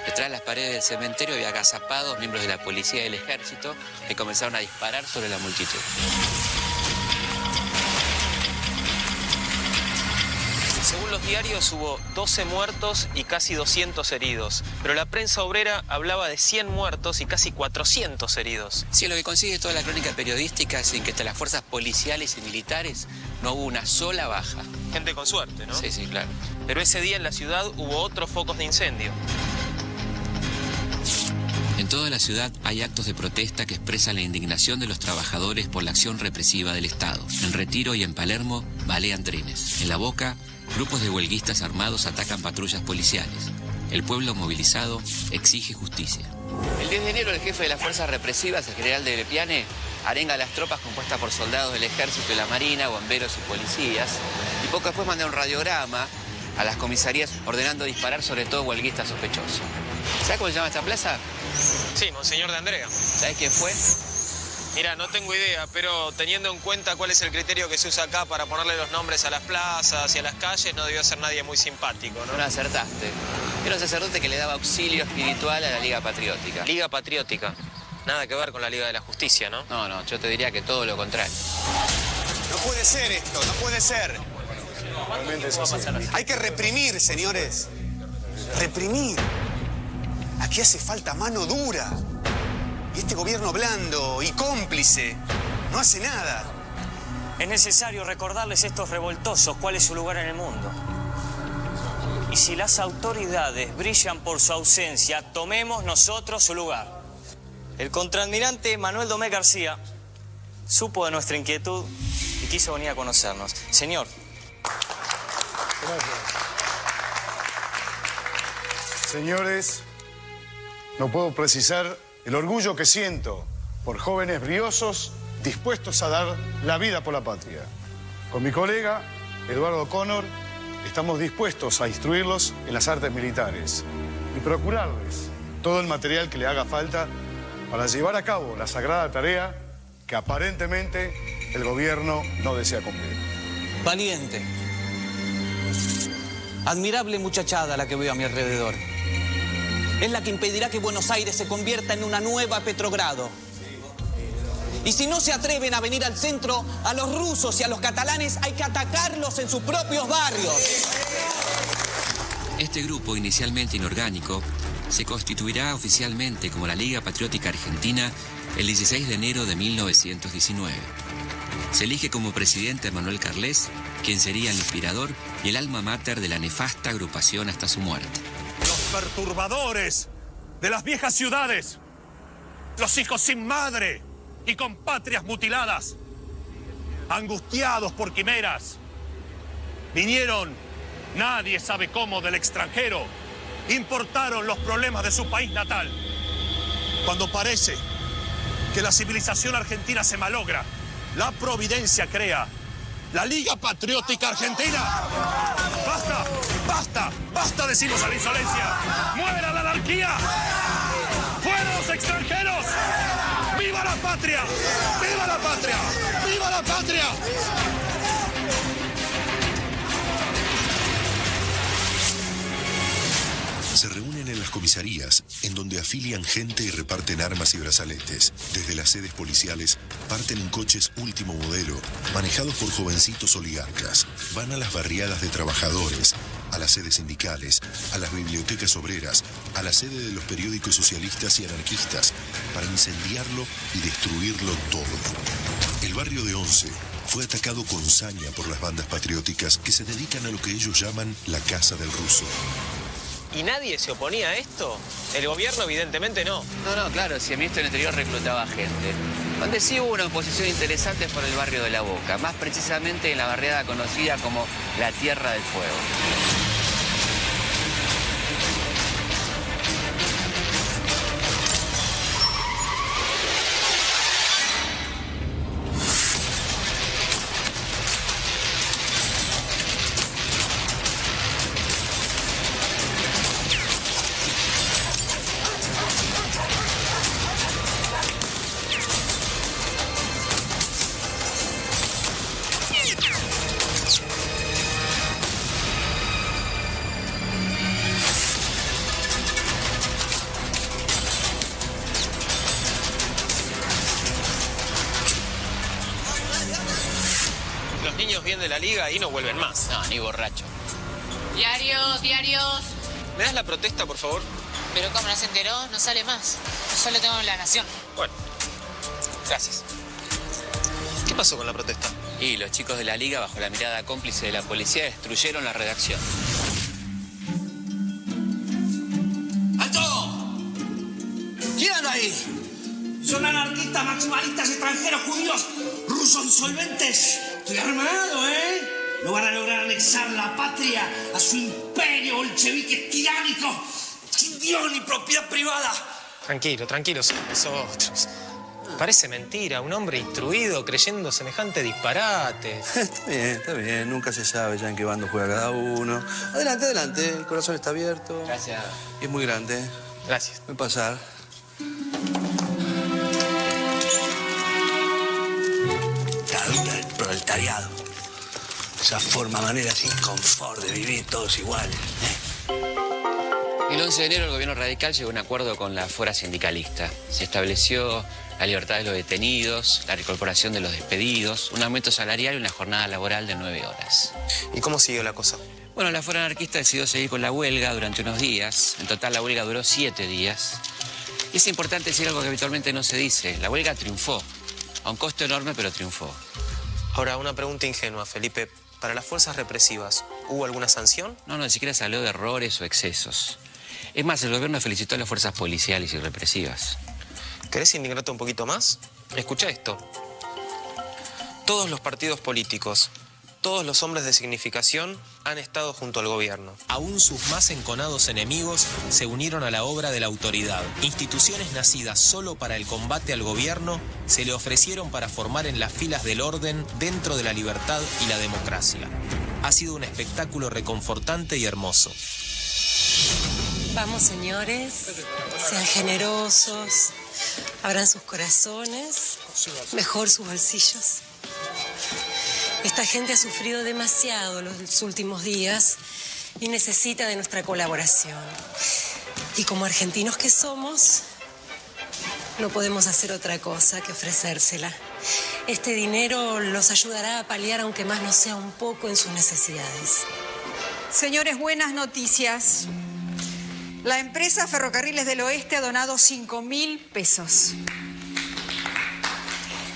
Detrás de las paredes del cementerio había agazapados miembros de la policía y del ejército que comenzaron a disparar sobre la multitud. Según los diarios hubo 12 muertos y casi 200 heridos, pero la prensa obrera hablaba de 100 muertos y casi 400 heridos. Sí, lo que consigue toda la crónica periodística es que entre las fuerzas policiales y militares no hubo una sola baja. Gente con suerte, ¿no? Sí, claro. Pero ese día en la ciudad hubo otros focos de incendio. En toda la ciudad hay actos de protesta que expresan la indignación de los trabajadores por la acción represiva del Estado. En Retiro y en Palermo balean trenes. En La Boca, grupos de huelguistas armados atacan patrullas policiales. El pueblo movilizado exige justicia. El 10 de enero el jefe de las fuerzas represivas, el general de Lepiane, arenga a las tropas compuestas por soldados del ejército y la marina, bomberos y policías. Y poco después manda un radiograma a las comisarías ordenando disparar sobre todo huelguistas sospechosos. ¿Sabes cómo se llama esta plaza? Sí, Monseñor de Andrea. ¿Sabes quién fue? Mira, no tengo idea, pero teniendo en cuenta cuál es el criterio que se usa acá para ponerle los nombres a las plazas y a las calles, no debió ser nadie muy simpático, ¿no? No acertaste. Era un sacerdote que le daba auxilio espiritual a la Liga Patriótica. Liga Patriótica. Nada que ver con la Liga de la Justicia, ¿no? No, yo te diría que todo lo contrario. No puede ser esto, no puede ser. Hay que reprimir, señores. Reprimir. Aquí hace falta mano dura. Y este gobierno blando y cómplice no hace nada. Es necesario recordarles a estos revoltosos cuál es su lugar en el mundo. Y si las autoridades brillan por su ausencia, tomemos nosotros su lugar. El contraalmirante Manuel Domé García supo de nuestra inquietud y quiso venir a conocernos. Señor. Gracias. Señores, no puedo precisar el orgullo que siento por jóvenes briosos dispuestos a dar la vida por la patria. Con mi colega, Eduardo Connor, estamos dispuestos a instruirlos en las artes militares y procurarles todo el material que le haga falta para llevar a cabo la sagrada tarea que aparentemente el gobierno no desea cumplir. Valiente. Admirable muchachada la que veo a mi alrededor. Es la que impedirá que Buenos Aires se convierta en una nueva Petrogrado. Y si no se atreven a venir al centro, a los rusos y a los catalanes hay que atacarlos en sus propios barrios. Este grupo, inicialmente inorgánico, se constituirá oficialmente como la Liga Patriótica Argentina el 16 de enero de 1919. Se elige como presidente a Manuel Carles, quien sería el inspirador y el alma mater de la nefasta agrupación hasta su muerte. Los perturbadores de las viejas ciudades, los hijos sin madre y con patrias mutiladas, angustiados por quimeras, vinieron, nadie sabe cómo, del extranjero, importaron los problemas de su país natal. Cuando parece que la civilización argentina se malogra, la providencia crea la Liga Patriótica Argentina. ¡Basta! ¡Basta! ¡Basta! Decimos a la insolencia. ¡Muera la anarquía! ¡Fuera los extranjeros! ¡Viva la patria! ¡Viva la patria! ¡Viva la patria! Se reúnen en las comisarías, en donde afilian gente y reparten armas y brazaletes. Desde las sedes policiales, parten en coches último modelo, manejados por jovencitos oligarcas. Van a las barriadas de trabajadores, a las sedes sindicales, a las bibliotecas obreras, a la sede de los periódicos socialistas y anarquistas, para incendiarlo y destruirlo todo. El barrio de Once fue atacado con saña por las bandas patrióticas que se dedican a lo que ellos llaman la Casa del Ruso. ¿Y nadie se oponía a esto? El gobierno evidentemente no. No, claro, si el ministro del Interior reclutaba gente. Donde sí hubo una oposición interesante por el barrio de La Boca, más precisamente en la barriada conocida como la Tierra del Fuego. De la liga y no vuelven más. No, ni borracho. Diarios. ¿Me das la protesta, por favor? Pero como no se enteró, no sale más. Solo tengo La Nación. Bueno, gracias. ¿Qué pasó con la protesta? Y los chicos de la liga, bajo la mirada cómplice de la policía, destruyeron la redacción. ¡Alto! ¿Quién anda ahí? Son anarquistas, maximalistas, extranjeros, judíos, rusos insolventes. Estoy armado, ¿eh? No van a lograr anexar la patria a su imperio bolchevique tiránico, sin Dios ni propiedad privada. Tranquilo, son nosotros. Parece mentira, un hombre instruido creyendo semejante disparate. Está bien, nunca se sabe ya en qué bando juega cada uno. Adelante, el corazón está abierto. Gracias. Y es muy grande. Gracias. Voy a pasar. La vida del proletariado. Esa manera sin confort de vivir todos iguales. El 11 de enero el gobierno radical llegó a un acuerdo con la fuera sindicalista. Se estableció la libertad de los detenidos, la reincorporación de los despedidos, un aumento salarial y una jornada laboral de 9 horas. ¿Y cómo siguió la cosa? Bueno, la fuera anarquista decidió seguir con la huelga durante unos días. En total la huelga duró 7 días. Y es importante decir algo que habitualmente no se dice. La huelga triunfó. A un costo enorme, pero triunfó. Ahora, una pregunta ingenua, Felipe. ¿Para las fuerzas represivas hubo alguna sanción? No, ni siquiera se habló de errores o excesos. Es más, el gobierno felicitó a las fuerzas policiales y represivas. ¿Querés indignarte un poquito más? Escucha esto. Todos los partidos políticos, todos los hombres de significación han estado junto al gobierno. Aún sus más enconados enemigos se unieron a la obra de la autoridad. Instituciones nacidas solo para el combate al gobierno se le ofrecieron para formar en las filas del orden dentro de la libertad y la democracia. Ha sido un espectáculo reconfortante y hermoso. Vamos, señores, sean generosos, abran sus corazones, mejor sus bolsillos. Esta gente ha sufrido demasiado los últimos días y necesita de nuestra colaboración. Y como argentinos que somos, no podemos hacer otra cosa que ofrecérsela. Este dinero los ayudará a paliar, aunque más no sea un poco, en sus necesidades. Señores, buenas noticias. La empresa Ferrocarriles del Oeste ha donado 5.000 pesos.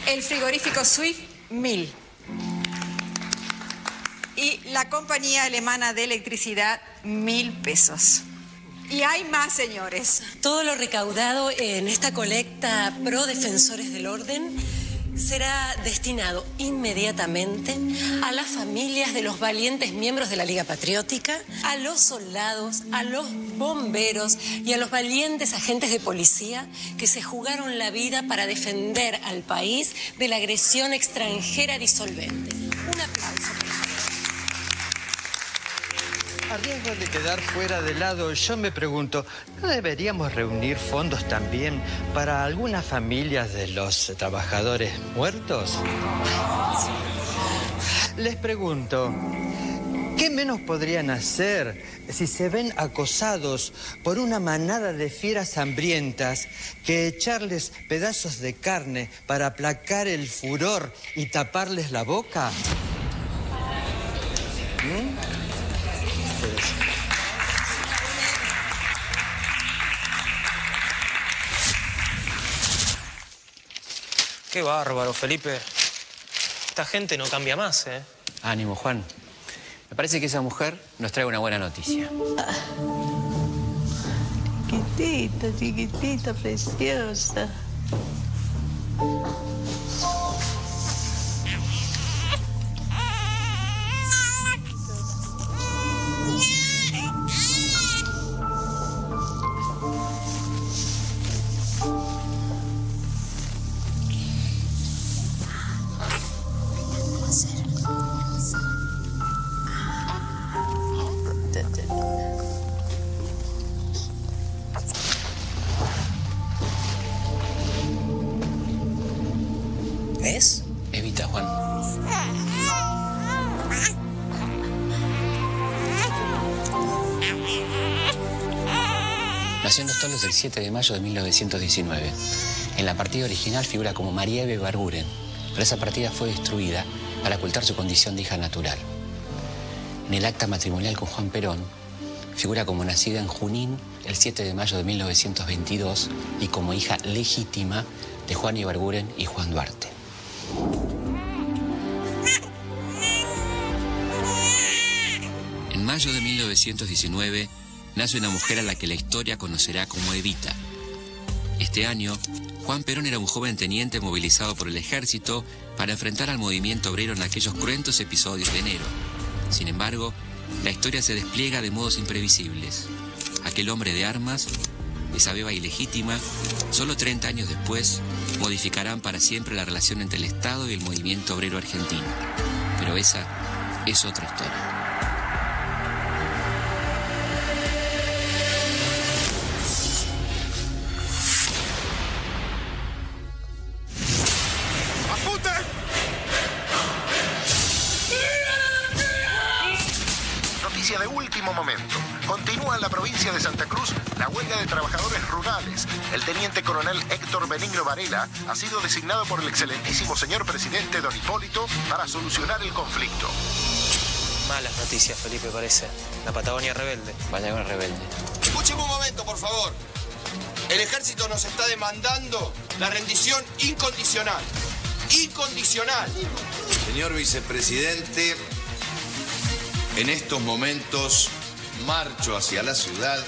El frigorífico Swift, 1.000. Y la compañía alemana de electricidad, 1.000 pesos. Y hay más, señores. Todo lo recaudado en esta colecta pro defensores del orden será destinado inmediatamente a las familias de los valientes miembros de la Liga Patriótica, a los soldados, a los bomberos y a los valientes agentes de policía que se jugaron la vida para defender al país de la agresión extranjera disolvente. Un aplauso. A riesgo de quedar fuera de lado, yo me pregunto, ¿no deberíamos reunir fondos también para algunas familias de los trabajadores muertos? Les pregunto, ¿qué menos podrían hacer si se ven acosados por una manada de fieras hambrientas que echarles pedazos de carne para aplacar el furor y taparles la boca? Qué bárbaro, Felipe. Esta gente no cambia más, ¿eh? Ánimo, Juan. Me parece que esa mujer nos trae una buena noticia. Chiquitita, chiquitita, preciosa. ¿Ves? Evita, Juan. Nació en Los Tolos el 7 de mayo de 1919. En la partida original figura como María Eve Barguren, pero esa partida fue destruida para ocultar su condición de hija natural. En el acta matrimonial con Juan Perón, figura como nacida en Junín el 7 de mayo de 1922 y como hija legítima de Juan Ibarguren y Juan Duarte. En mayo de 1919 nace una mujer a la que la historia conocerá como Evita. Este año, Juan Perón era un joven teniente movilizado por el ejército para enfrentar al movimiento obrero en aquellos cruentos episodios de enero. Sin embargo, la historia se despliega de modos imprevisibles. Aquel hombre de armas, esa beba ilegítima, solo 30 años después, modificarán para siempre la relación entre el Estado y el movimiento obrero argentino. Pero esa es otra historia. De último momento. Continúa en la provincia de Santa Cruz la huelga de trabajadores rurales. El teniente coronel Héctor Benigno Varela ha sido designado por el excelentísimo señor presidente don Hipólito para solucionar el conflicto. Malas noticias, Felipe, parece. La Patagonia rebelde. Vaya una rebelde. Escúcheme un momento, por favor. El ejército nos está demandando la rendición incondicional. Incondicional. Señor vicepresidente, en estos momentos marcho hacia la ciudad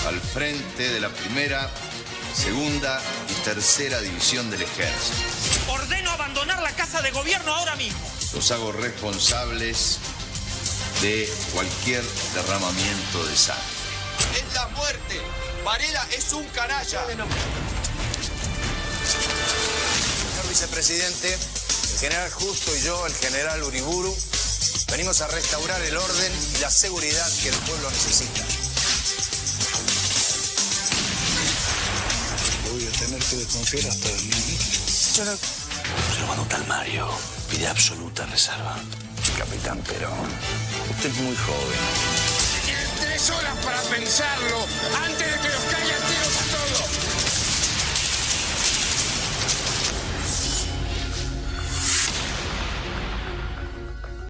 al frente de la primera, segunda y tercera división del ejército. Ordeno abandonar la casa de gobierno ahora mismo. Los hago responsables de cualquier derramamiento de sangre. Es la muerte. Varela es un canalla. Señor vicepresidente, el general Justo y yo, el general Uriburu, venimos a restaurar el orden y la seguridad que el pueblo necesita. Voy a tener que desconfiar hasta de mí. Pero cuando tal Mario pide absoluta reserva. Capitán Perón, usted es muy joven. Tienen 3 horas para pensarlo antes de que los caigan tiros